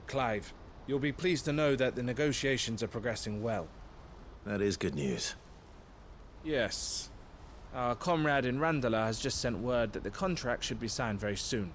Clive. You'll be pleased to know that the negotiations are progressing well. That is good news. Yes. Our comrade in Randala has just sent word that the contract should be signed very soon.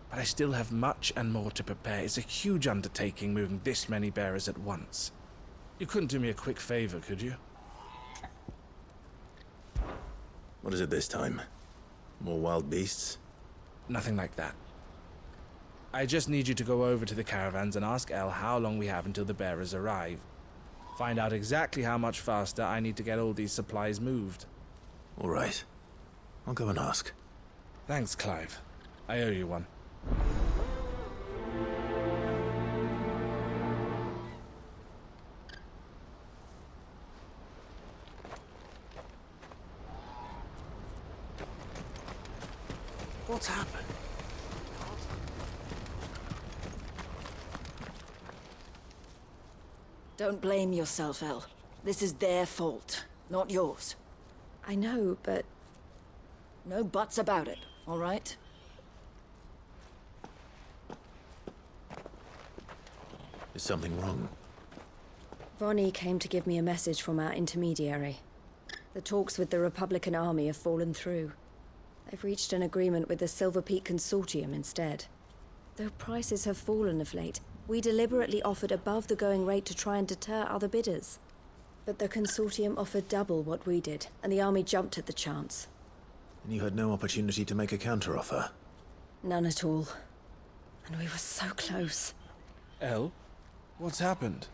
But I still have much and more to prepare. It's a huge undertaking moving this many bearers at once. You couldn't do me a quick favor, could you? What is it this time? More wild beasts? Nothing like that. I just need you to go over to the caravans and ask El how long we have until the bearers arrive. Find out exactly how much faster I need to get all these supplies moved. All right. I'll go and ask. Thanks, Clive. I owe you one. What's happened? Don't blame yourself, El. This is their fault, not yours. I know, but... No buts about it, all right? Is something wrong? Vonnie came to give me a message from our intermediary. The talks with the Republican Army have fallen through. They've reached an agreement with the Silver Peak Consortium instead. Though prices have fallen of late, we deliberately offered above the going rate to try and deter other bidders. But the Consortium offered double what we did, and the Army jumped at the chance. And you had no opportunity to make a counteroffer? None at all. And we were so close. El? What's happened?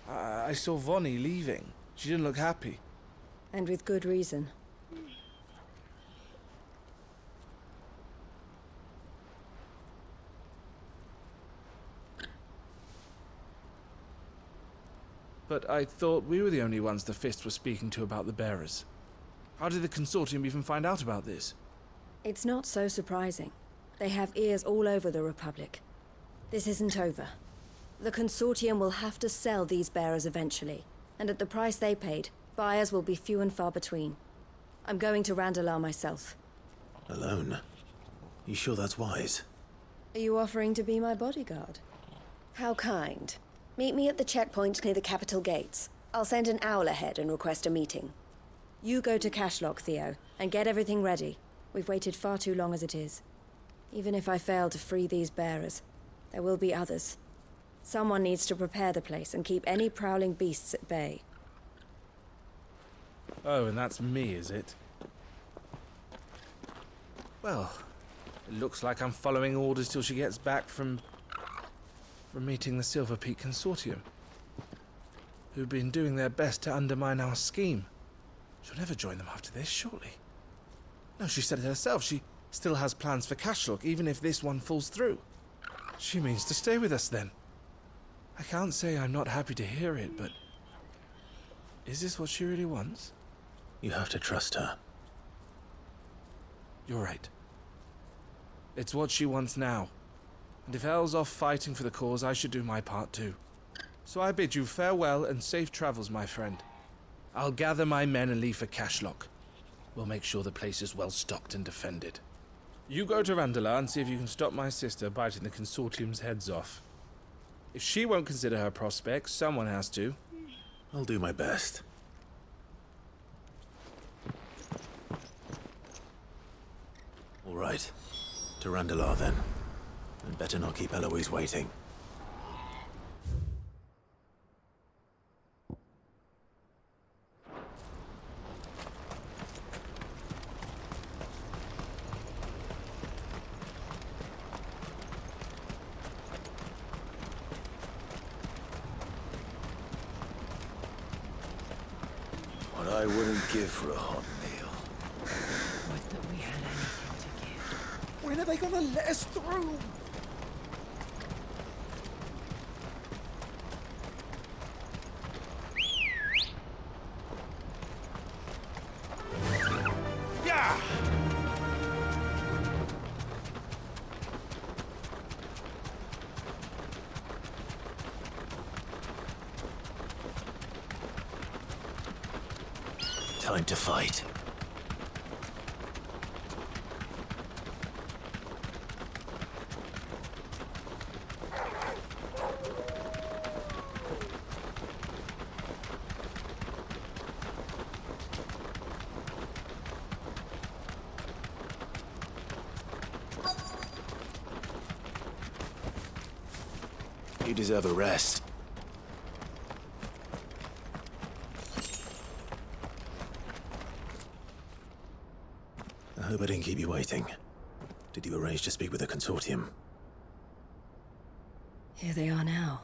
I saw Vonnie leaving. She didn't look happy. And with good reason. But I thought we were the only ones the Fist was speaking to about the bearers. How did the Consortium even find out about this? It's not so surprising. They have ears all over the Republic. This isn't over. The Consortium will have to sell these bearers eventually, and at the price they paid, buyers will be few and far between. I'm going to Randalar myself. Alone? You sure that's wise? Are you offering to be my bodyguard? How kind. Meet me at the checkpoint near the capital gates. I'll send an owl ahead and request a meeting. You go to Cashlock, Theo, and get everything ready. We've waited far too long as it is. Even if I fail to free these bearers, there will be others. Someone needs to prepare the place and keep any prowling beasts at bay. Oh, and that's me, is it? Well, it looks like I'm following orders till she gets back from meeting the Silver Peak Consortium, who've been doing their best to undermine our scheme. She'll never join them after this, surely. No, she said it herself. She still has plans for Cashlock, even if this one falls through. She means to stay with us, then. I can't say I'm not happy to hear it, but... is this what she really wants? You have to trust her. You're right. It's what she wants now. And if Elle's off fighting for the cause, I should do my part too. So I bid you farewell and safe travels, my friend. I'll gather my men and leave for Cashlock. We'll make sure the place is well stocked and defended. You go to Randalar and see if you can stop my sister biting the Consortium's heads off. If she won't consider her prospects, someone has to. I'll do my best. All right. To Randalar, then. And better not keep Eloise waiting. What I wouldn't give for a hot meal. Would that we had anything to give. When are they gonna let us through? Yeah! Time to fight. You deserve a rest. I hope I didn't keep you waiting. Did you arrange to speak with the consortium? Here they are now.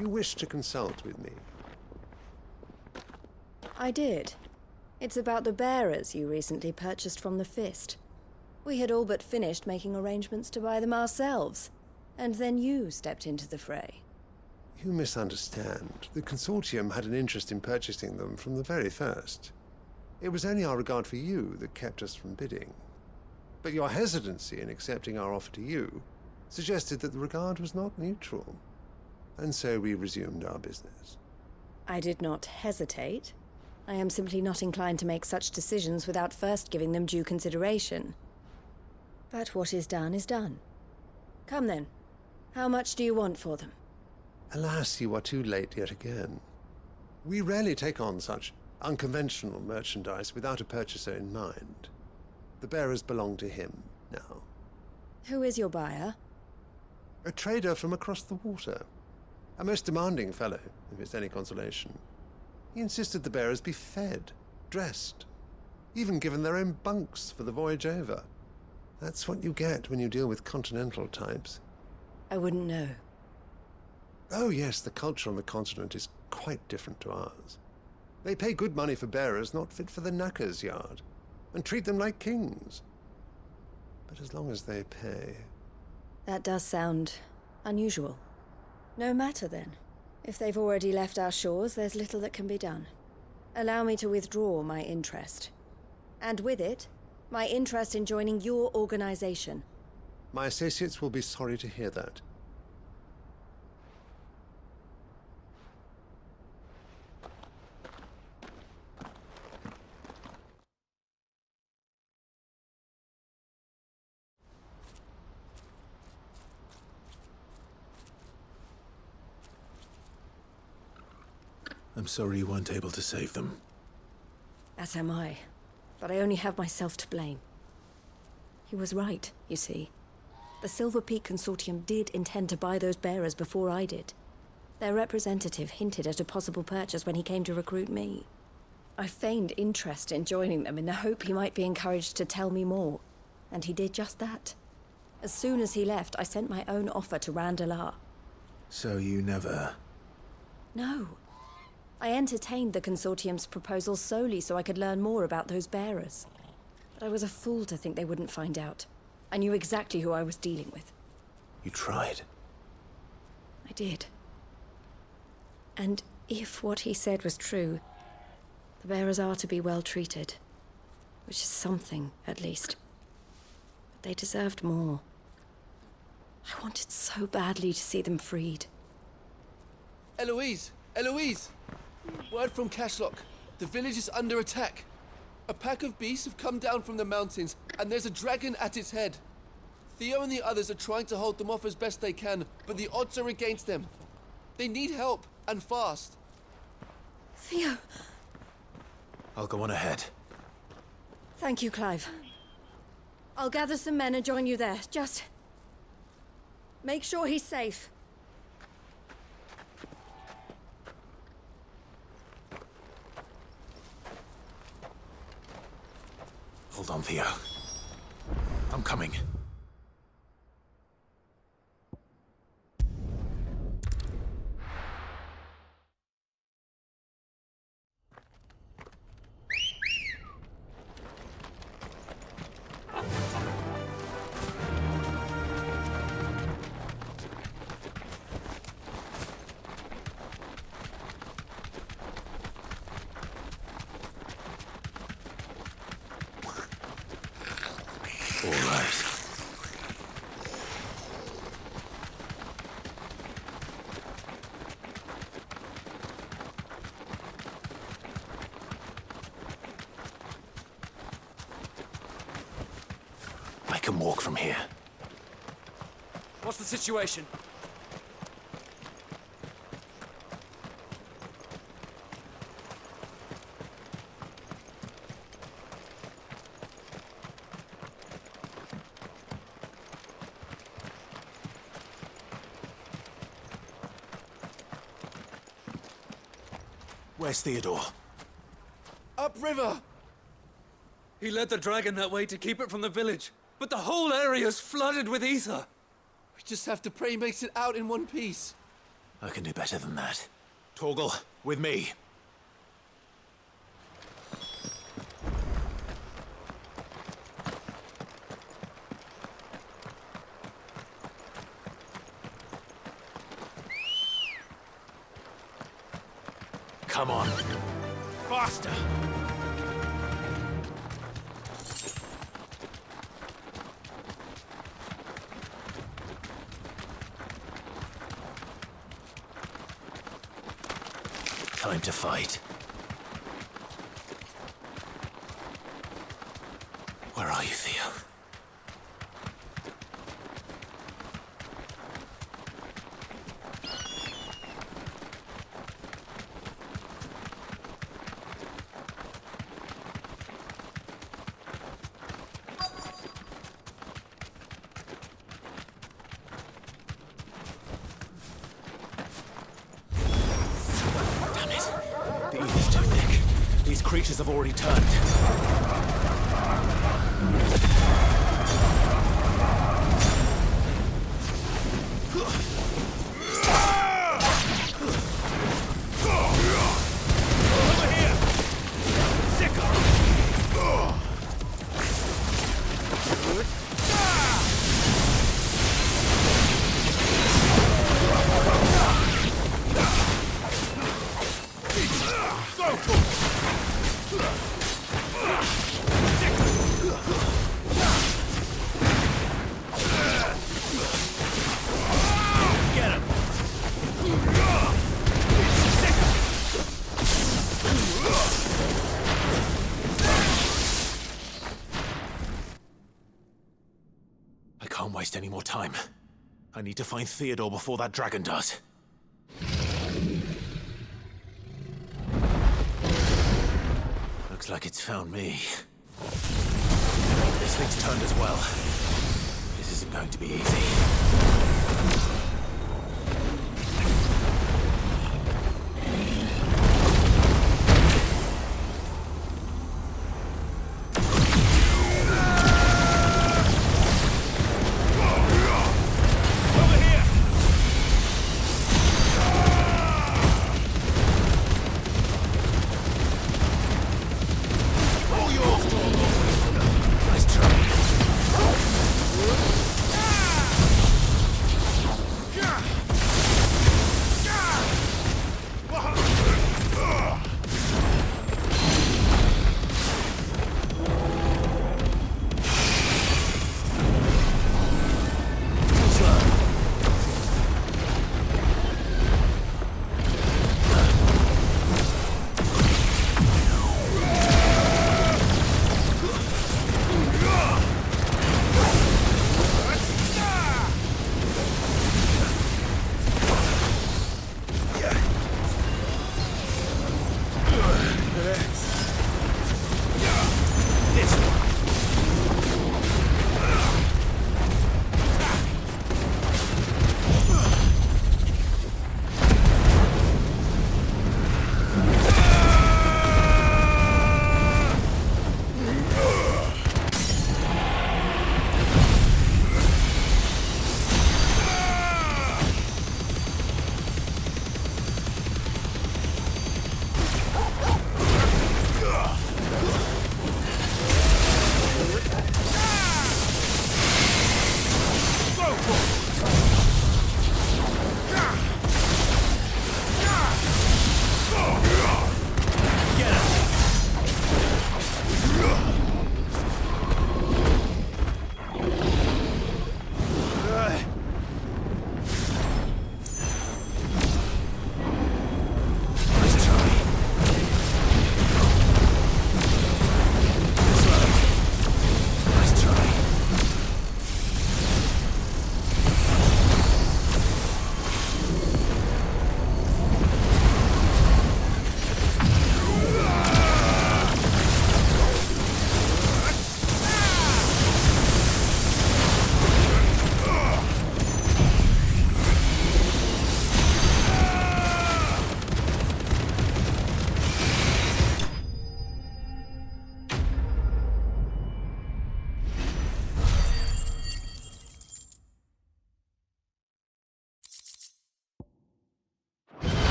You wish to consult with me? I did. It's about the bearers you recently purchased from the Fist. We had all but finished making arrangements to buy them ourselves, and then you stepped into the fray. You misunderstand. The consortium had an interest in purchasing them from the very first. It was only our regard for you that kept us from bidding. But your hesitancy in accepting our offer to you suggested that the regard was not mutual. And so we resumed our business. I did not hesitate. I am simply not inclined to make such decisions without first giving them due consideration. But what is done is done. Come then. How much do you want for them? Alas, you are too late yet again. We rarely take on such unconventional merchandise without a purchaser in mind. The bearers belong to him now. Who is your buyer? A trader from across the water. A most demanding fellow, if it's any consolation. He insisted the bearers be fed, dressed, even given their own bunks for the voyage over. That's what you get when you deal with continental types. I wouldn't know. Oh yes, the culture on the continent is quite different to ours. They pay good money for bearers not fit for the knacker's yard, and treat them like kings. But as long as they pay... That does sound unusual. No matter then. If they've already left our shores, there's little that can be done. Allow me to withdraw my interest. And with it, my interest in joining your organization. My associates will be sorry to hear that. I'm sorry you weren't able to save them. As am I. But I only have myself to blame. He was right, you see. The Silver Peak Consortium did intend to buy those bearers before I did. Their representative hinted at a possible purchase when he came to recruit me. I feigned interest in joining them in the hope he might be encouraged to tell me more. And he did just that. As soon as he left, I sent my own offer to Randalar. So you never... No. I entertained the Consortium's proposal solely so I could learn more about those bearers. But I was a fool to think they wouldn't find out. I knew exactly who I was dealing with. You tried. I did. And if what he said was true, the bearers are to be well treated. Which is something, at least. But they deserved more. I wanted so badly to see them freed. Eloise! Eloise! Word from Cashlock. The village is under attack. A pack of beasts have come down from the mountains, and there's a dragon at its head. Theo and the others are trying to hold them off as best they can, but the odds are against them. They need help, and fast. Theo! I'll go on ahead. Thank you, Clive. I'll gather some men and join you there. Just... make sure he's safe. Hold on, Theo. I'm coming. All right. I can walk from here. What's the situation? Where's Theodore? Upriver! He led the dragon that way to keep it from the village, but the whole area's flooded with ether. We just have to pray he makes it out in one piece. I can do better than that. Torgal, with me. Come on. Faster! Time to fight. Where are you, Theo? These creatures have already turned. Over here! Sickle! I can't waste any more time. I need to find Theodore before that dragon does. Looks like it's found me. This thing's turned as well. This isn't going to be easy.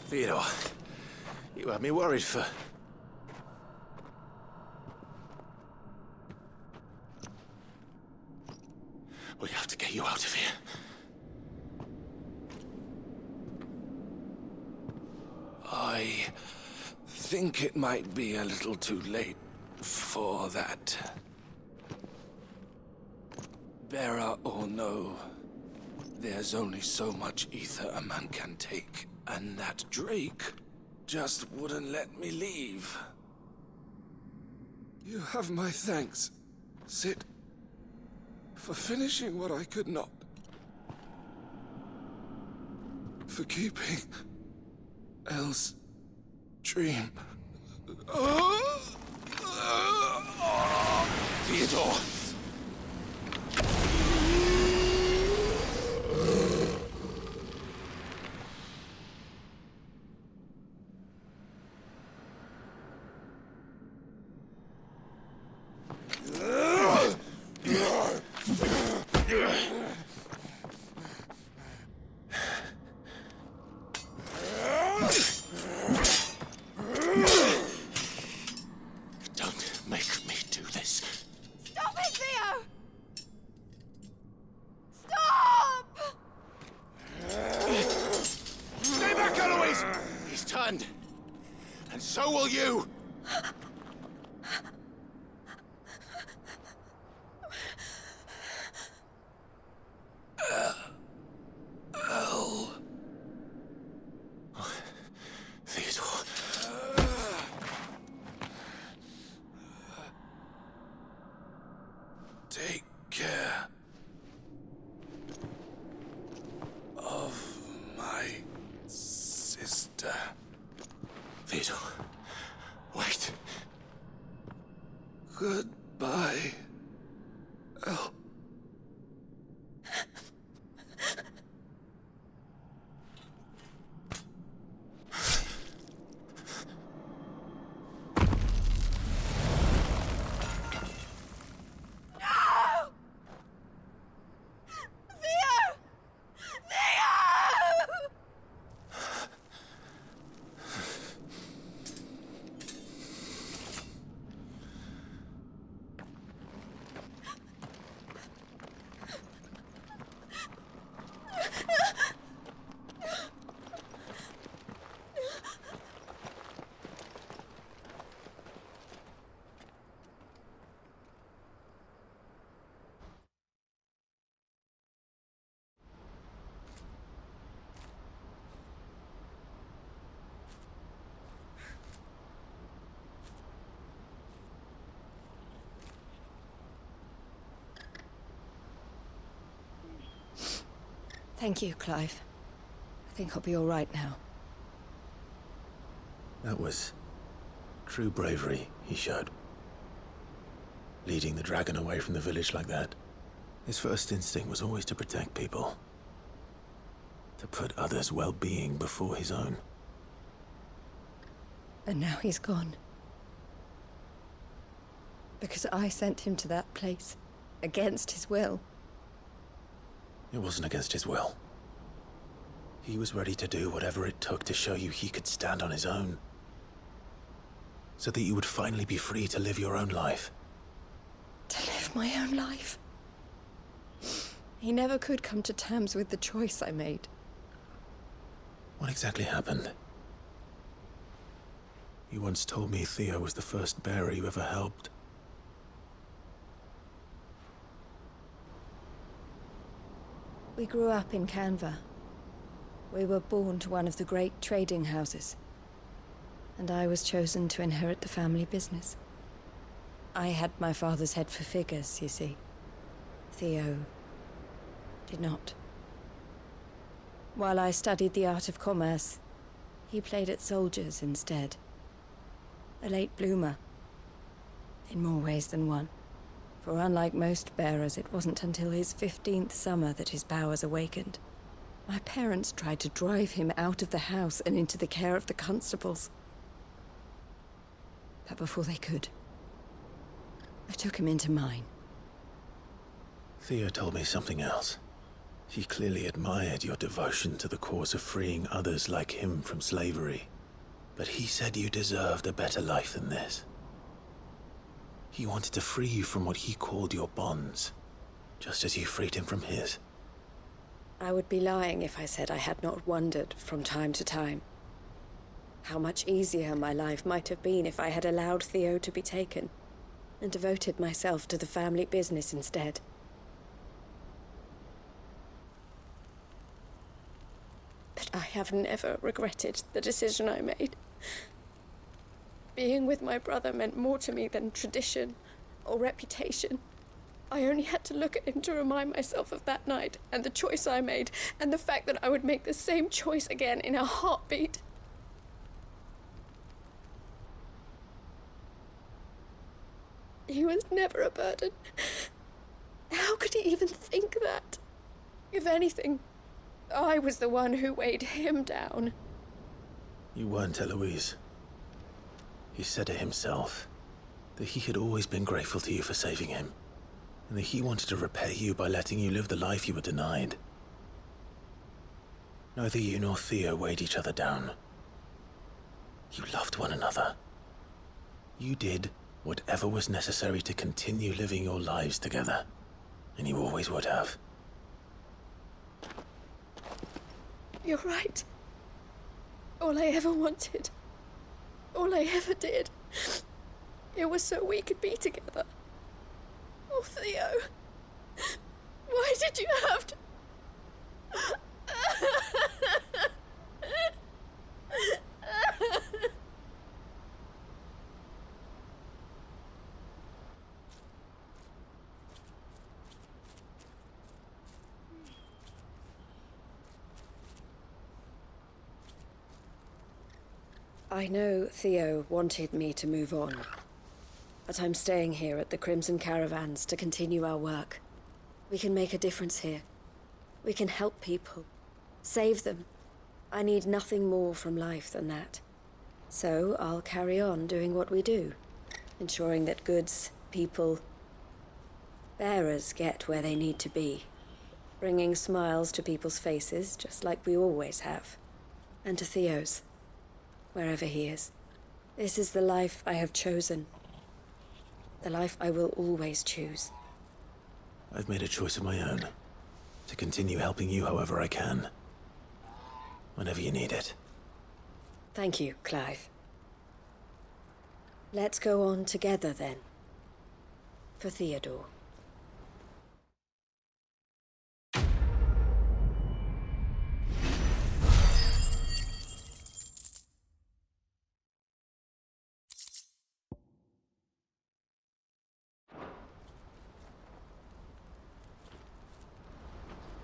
Theodore, you had me worried for... We have to get you out of here. I think it might be a little too late for that. Bearer or no, there's only so much ether a man can take, and that Drake just wouldn't let me leave. You have my thanks, Sid, for finishing what I could not. For keeping Elle's dream. Theodore! Don't make me do this. Stop it, Theo! Stop! Stay back, Eloise! He's turned. And so will you! Theodore. Take care of my sister. Theodore. Wait. Goodbye, Elle. Thank you, Clive. I think I'll be all right now. That was true bravery he showed. Leading the dragon away from the village like that. His first instinct was always to protect people. To put others' well-being before his own. And now he's gone. Because I sent him to that place, against his will. It wasn't against his will. He was ready to do whatever it took to show you he could stand on his own. So that you would finally be free to live your own life. To live my own life? He never could come to terms with the choice I made. What exactly happened? You once told me Theo was the first bearer you ever helped. We grew up in Canva. We were born to one of the great trading houses. And I was chosen to inherit the family business. I had my father's head for figures, you see. Theo did not. While I studied the art of commerce, he played at soldiers instead. A late bloomer. In more ways than one. For unlike most bearers, it wasn't until his 15th summer that his powers awakened. My parents tried to drive him out of the house and into the care of the constables. But before they could, I took him into mine. Theo told me something else. He clearly admired your devotion to the cause of freeing others like him from slavery. But he said you deserved a better life than this. He wanted to free you from what he called your bonds, just as you freed him from his. I would be lying if I said I had not wondered from time to time how much easier my life might have been if I had allowed Theo to be taken and devoted myself to the family business instead. But I have never regretted the decision I made. Being with my brother meant more to me than tradition or reputation. I only had to look at him to remind myself of that night and the choice I made and the fact that I would make the same choice again in a heartbeat. He was never a burden. How could he even think that? If anything, I was the one who weighed him down. You weren't, Eloise. He said it himself, that he had always been grateful to you for saving him, and that he wanted to repay you by letting you live the life you were denied. Neither you nor Theo weighed each other down. You loved one another. You did whatever was necessary to continue living your lives together, and you always would have. You're right. All I ever wanted, all I ever did, it was so we could be together. Oh, Theo, why did you have to... I know Theo wanted me to move on, but I'm staying here at the Crimson Caravans to continue our work. We can make a difference here. We can help people, save them. I need nothing more from life than that. So I'll carry on doing what we do, ensuring that goods, people, bearers get where they need to be, bringing smiles to people's faces just like we always have, and to Theo's. Wherever he is. This is the life I have chosen. The life I will always choose. I've made a choice of my own, to continue helping you however I can. Whenever you need it. Thank you, Clive. Let's go on together then. For Theodore.